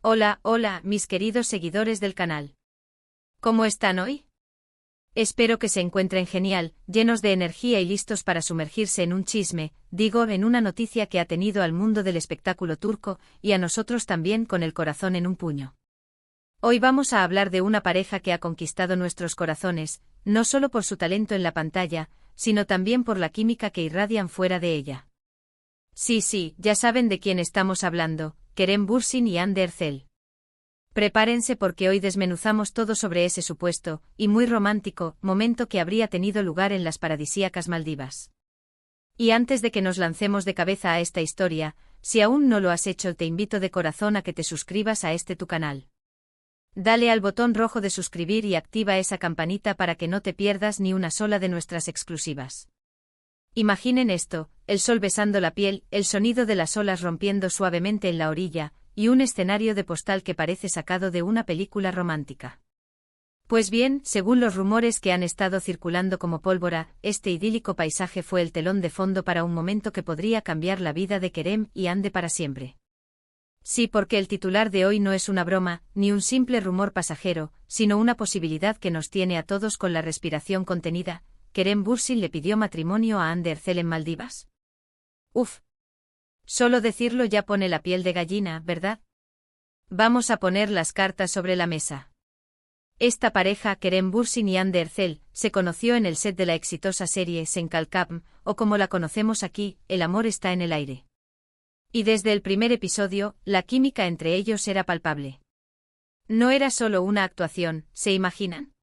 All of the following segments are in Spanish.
Hola, hola, mis queridos seguidores del canal. ¿Cómo están hoy? Espero que se encuentren genial, llenos de energía y listos para sumergirse en un chisme, digo, en una noticia que ha tenido al mundo del espectáculo turco, y a nosotros también con el corazón en un puño. Hoy vamos a hablar de una pareja que ha conquistado nuestros corazones, no solo por su talento en la pantalla, sino también por la química que irradian fuera de ella. Sí, ya saben de quién estamos hablando, Kerem Bürsin y Hande Erçel. Prepárense porque hoy desmenuzamos todo sobre ese supuesto, y muy romántico, momento que habría tenido lugar en las paradisíacas Maldivas. Y antes de que nos lancemos de cabeza a esta historia, si aún no lo has hecho te invito de corazón a que te suscribas a tu canal. Dale al botón rojo de suscribir y activa esa campanita para que no te pierdas ni una sola de nuestras exclusivas. Imaginen esto, el sol besando la piel, el sonido de las olas rompiendo suavemente en la orilla, y un escenario de postal que parece sacado de una película romántica. Pues bien, según los rumores que han estado circulando como pólvora, este idílico paisaje fue el telón de fondo para un momento que podría cambiar la vida de Kerem y Hande para siempre. Sí, porque el titular de hoy no es una broma, ni un simple rumor pasajero, sino una posibilidad que nos tiene a todos con la respiración contenida. ¿Kerem Bürsin le pidió matrimonio a Hande Erçel en Maldivas? Uf. Solo decirlo ya pone la piel de gallina, ¿verdad? Vamos a poner las cartas sobre la mesa. Esta pareja, Kerem Bürsin y Hande Erçel, se conoció en el set de la exitosa serie Senkalkam, o como la conocemos aquí, El amor está en el aire. Y desde el primer episodio, la química entre ellos era palpable. No era solo una actuación, ¿se imaginan?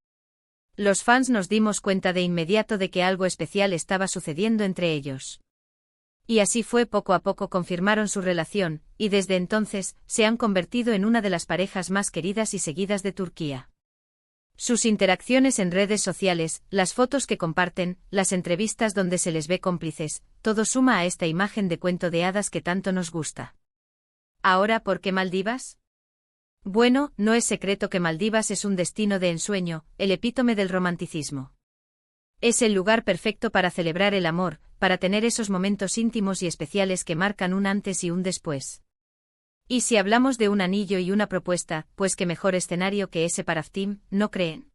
Los fans nos dimos cuenta de inmediato de que algo especial estaba sucediendo entre ellos. Y así fue, poco a poco confirmaron su relación, y desde entonces, se han convertido en una de las parejas más queridas y seguidas de Turquía. Sus interacciones en redes sociales, las fotos que comparten, las entrevistas donde se les ve cómplices, todo suma a esta imagen de cuento de hadas que tanto nos gusta. Ahora, ¿por qué Maldivas? Bueno, no es secreto que Maldivas es un destino de ensueño, el epítome del romanticismo. Es el lugar perfecto para celebrar el amor, para tener esos momentos íntimos y especiales que marcan un antes y un después. Y si hablamos de un anillo y una propuesta, pues qué mejor escenario que ese para Ftim, ¿no creen?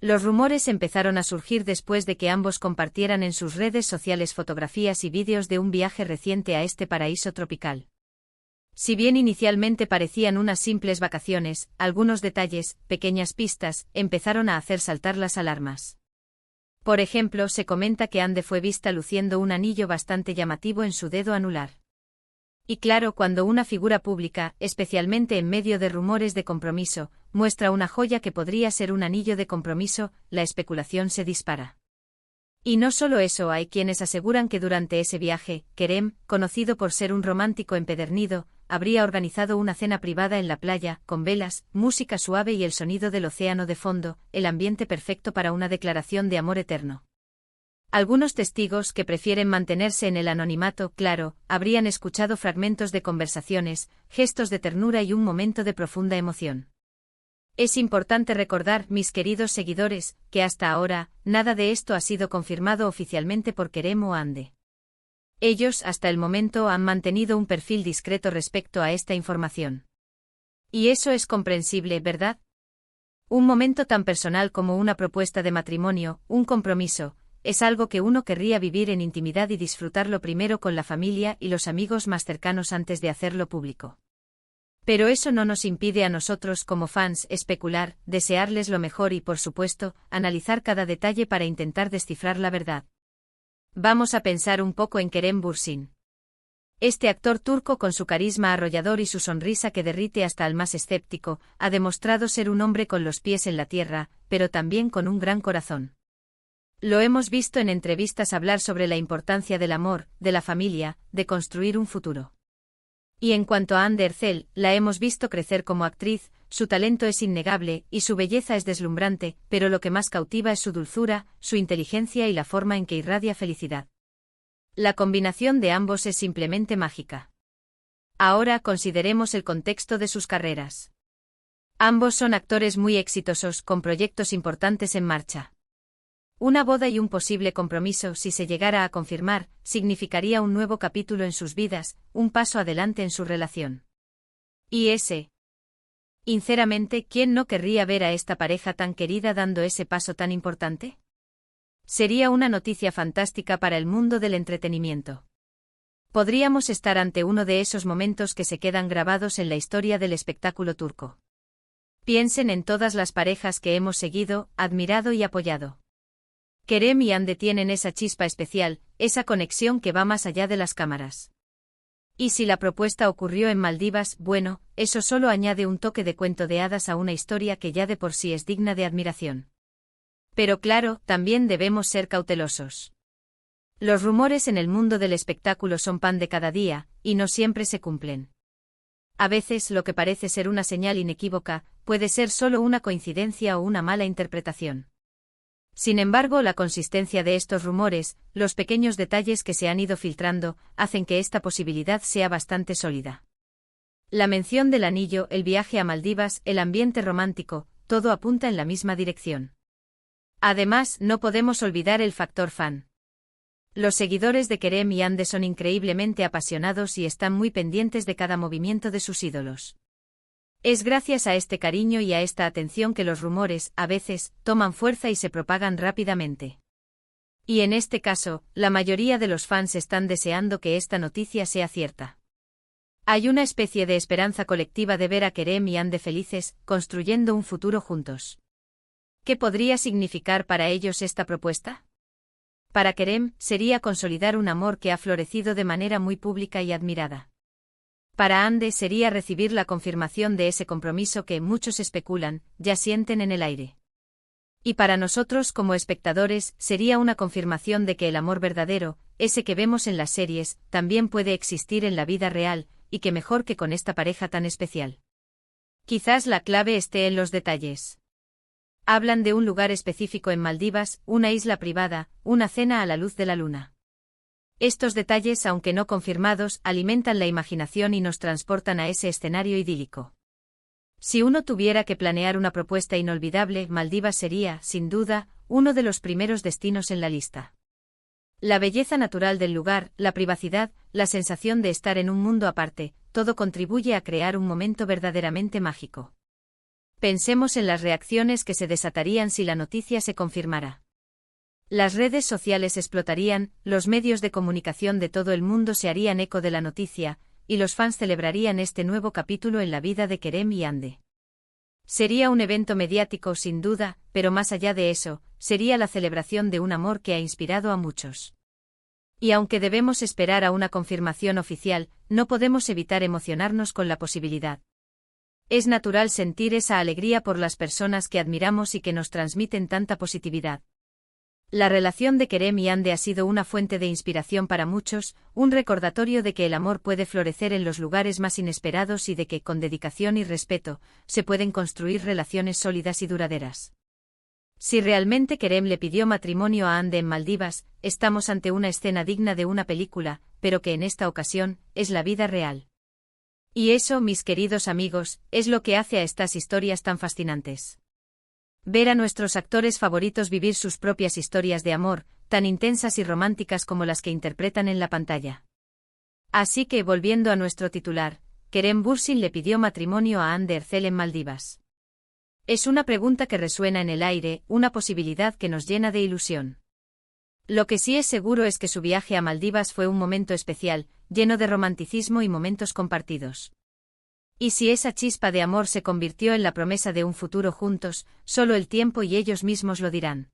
Los rumores empezaron a surgir después de que ambos compartieran en sus redes sociales fotografías y vídeos de un viaje reciente a este paraíso tropical. Si bien inicialmente parecían unas simples vacaciones, algunos detalles, pequeñas pistas, empezaron a hacer saltar las alarmas. Por ejemplo, se comenta que Hande fue vista luciendo un anillo bastante llamativo en su dedo anular. Y claro, cuando una figura pública, especialmente en medio de rumores de compromiso, muestra una joya que podría ser un anillo de compromiso, la especulación se dispara. Y no solo eso, hay quienes aseguran que durante ese viaje, Kerem, conocido por ser un romántico empedernido, habría organizado una cena privada en la playa, con velas, música suave y el sonido del océano de fondo, el ambiente perfecto para una declaración de amor eterno. Algunos testigos, que prefieren mantenerse en el anonimato, claro, habrían escuchado fragmentos de conversaciones, gestos de ternura y un momento de profunda emoción. Es importante recordar, mis queridos seguidores, que hasta ahora, nada de esto ha sido confirmado oficialmente por Kerem o Hande. Ellos, hasta el momento, han mantenido un perfil discreto respecto a esta información. Y eso es comprensible, ¿verdad? Un momento tan personal como una propuesta de matrimonio, un compromiso, es algo que uno querría vivir en intimidad y disfrutarlo primero con la familia y los amigos más cercanos antes de hacerlo público. Pero eso no nos impide a nosotros como fans especular, desearles lo mejor y, por supuesto, analizar cada detalle para intentar descifrar la verdad. Vamos a pensar un poco en Kerem Bürsin. Este actor turco con su carisma arrollador y su sonrisa que derrite hasta al más escéptico, ha demostrado ser un hombre con los pies en la tierra, pero también con un gran corazón. Lo hemos visto en entrevistas hablar sobre la importancia del amor, de la familia, de construir un futuro. Y en cuanto a Hande Erçel, la hemos visto crecer como actriz, su talento es innegable y su belleza es deslumbrante, pero lo que más cautiva es su dulzura, su inteligencia y la forma en que irradia felicidad. La combinación de ambos es simplemente mágica. Ahora consideremos el contexto de sus carreras. Ambos son actores muy exitosos con proyectos importantes en marcha. Una boda y un posible compromiso, si se llegara a confirmar, significaría un nuevo capítulo en sus vidas, un paso adelante en su relación. Y ese Sinceramente, ¿quién no querría ver a esta pareja tan querida dando ese paso tan importante? Sería una noticia fantástica para el mundo del entretenimiento. Podríamos estar ante uno de esos momentos que se quedan grabados en la historia del espectáculo turco. Piensen en todas las parejas que hemos seguido, admirado y apoyado. Kerem y Hande tienen esa chispa especial, esa conexión que va más allá de las cámaras. Y si la propuesta ocurrió en Maldivas, bueno, eso solo añade un toque de cuento de hadas a una historia que ya de por sí es digna de admiración. Pero claro, también debemos ser cautelosos. Los rumores en el mundo del espectáculo son pan de cada día, y no siempre se cumplen. A veces lo que parece ser una señal inequívoca, puede ser solo una coincidencia o una mala interpretación. Sin embargo, la consistencia de estos rumores, los pequeños detalles que se han ido filtrando, hacen que esta posibilidad sea bastante sólida. La mención del anillo, el viaje a Maldivas, el ambiente romántico, todo apunta en la misma dirección. Además, no podemos olvidar el factor fan. Los seguidores de Kerem y Hande son increíblemente apasionados y están muy pendientes de cada movimiento de sus ídolos. Es gracias a este cariño y a esta atención que los rumores, a veces, toman fuerza y se propagan rápidamente. Y en este caso, la mayoría de los fans están deseando que esta noticia sea cierta. Hay una especie de esperanza colectiva de ver a Kerem y Hande felices, construyendo un futuro juntos. ¿Qué podría significar para ellos esta propuesta? Para Kerem, sería consolidar un amor que ha florecido de manera muy pública y admirada. Para Hande sería recibir la confirmación de ese compromiso que muchos especulan, ya sienten en el aire. Y para nosotros como espectadores, sería una confirmación de que el amor verdadero, ese que vemos en las series, también puede existir en la vida real, y que mejor que con esta pareja tan especial. Quizás la clave esté en los detalles. Hablan de un lugar específico en Maldivas, una isla privada, una cena a la luz de la luna. Estos detalles, aunque no confirmados, alimentan la imaginación y nos transportan a ese escenario idílico. Si uno tuviera que planear una propuesta inolvidable, Maldivas sería, sin duda, uno de los primeros destinos en la lista. La belleza natural del lugar, la privacidad, la sensación de estar en un mundo aparte, todo contribuye a crear un momento verdaderamente mágico. Pensemos en las reacciones que se desatarían si la noticia se confirmara. Las redes sociales explotarían, los medios de comunicación de todo el mundo se harían eco de la noticia, y los fans celebrarían este nuevo capítulo en la vida de Kerem y Hande. Sería un evento mediático sin duda, pero más allá de eso, sería la celebración de un amor que ha inspirado a muchos. Y aunque debemos esperar a una confirmación oficial, no podemos evitar emocionarnos con la posibilidad. Es natural sentir esa alegría por las personas que admiramos y que nos transmiten tanta positividad. La relación de Kerem y Hande ha sido una fuente de inspiración para muchos, un recordatorio de que el amor puede florecer en los lugares más inesperados y de que, con dedicación y respeto, se pueden construir relaciones sólidas y duraderas. Si realmente Kerem le pidió matrimonio a Hande en Maldivas, estamos ante una escena digna de una película, pero que en esta ocasión, es la vida real. Y eso, mis queridos amigos, es lo que hace a estas historias tan fascinantes. Ver a nuestros actores favoritos vivir sus propias historias de amor, tan intensas y románticas como las que interpretan en la pantalla. Así que, volviendo a nuestro titular, Kerem Bürsin le pidió matrimonio a Hande Erçel en Maldivas. Es una pregunta que resuena en el aire, una posibilidad que nos llena de ilusión. Lo que sí es seguro es que su viaje a Maldivas fue un momento especial, lleno de romanticismo y momentos compartidos. Y si esa chispa de amor se convirtió en la promesa de un futuro juntos, solo el tiempo y ellos mismos lo dirán.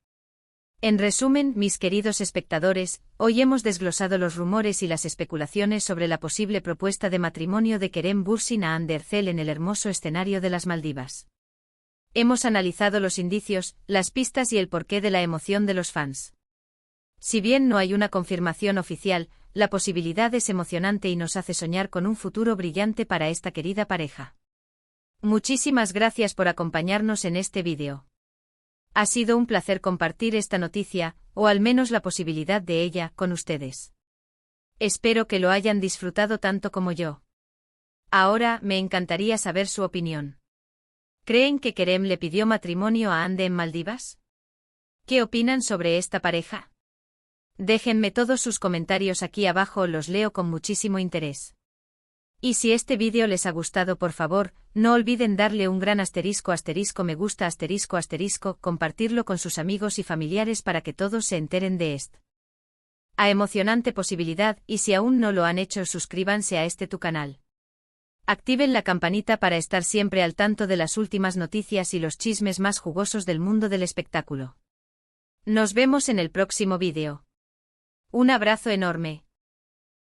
En resumen, mis queridos espectadores, hoy hemos desglosado los rumores y las especulaciones sobre la posible propuesta de matrimonio de Kerem Bürsin a Hande Erçel en el hermoso escenario de las Maldivas. Hemos analizado los indicios, las pistas y el porqué de la emoción de los fans. Si bien no hay una confirmación oficial, la posibilidad es emocionante y nos hace soñar con un futuro brillante para esta querida pareja. Muchísimas gracias por acompañarnos en este vídeo. Ha sido un placer compartir esta noticia, o al menos la posibilidad de ella, con ustedes. Espero que lo hayan disfrutado tanto como yo. Ahora, me encantaría saber su opinión. ¿Creen que Kerem le pidió matrimonio a Hande en Maldivas? ¿Qué opinan sobre esta pareja? Déjenme todos sus comentarios aquí abajo, los leo con muchísimo interés. Y si este vídeo les ha gustado, por favor, no olviden darle un gran asterisco me gusta compartirlo con sus amigos y familiares para que todos se enteren de esta emocionante posibilidad, y si aún no lo han hecho, suscríbanse a tu canal. Activen la campanita para estar siempre al tanto de las últimas noticias y los chismes más jugosos del mundo del espectáculo. Nos vemos en el próximo vídeo. Un abrazo enorme.